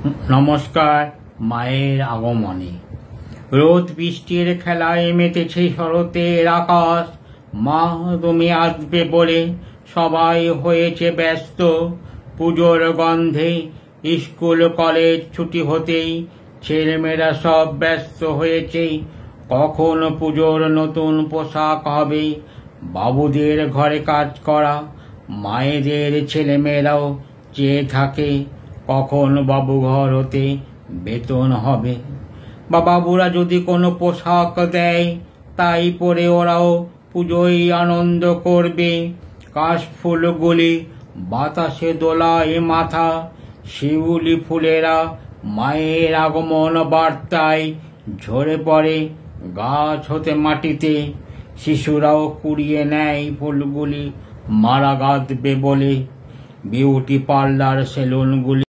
নমস্কার। মায়ের আগমনে রোদ বৃষ্টির খেলায় মেতেছে শরতের আকাশ। মা তুমি আসবে বলে সবাই হয়েছে ব্যস্ত। পুজোর গন্ধে স্কুল কলেজ ছুটি হতেই ছেলেমেয়েরা সব ব্যস্ত হয়েছে। কখন পুজোর নতুন পোশাক হবে, বাবুদের ঘরে কাজ করা মায়েদের ছেলেমেয়েরাও চেয়ে থাকে কখন বাবু ঘর হতে বেতন হবে। বা বাবুরা যদি কোনো পোশাক দেয় তাই পরে ওরাও পুজোয় আনন্দ করবে। কাশফুলগুলি বাতাসে দোলায় মাথা, শিউলি ফুলেরা মায়ের আগমন বার্তায় ঝরে পড়ে গাছ হতে মাটিতে। শিশুরাও কুড়িয়ে নেয় ফুলগুলি মারা গাঁথবে বলে। Beauty parlour সেলুনগুলি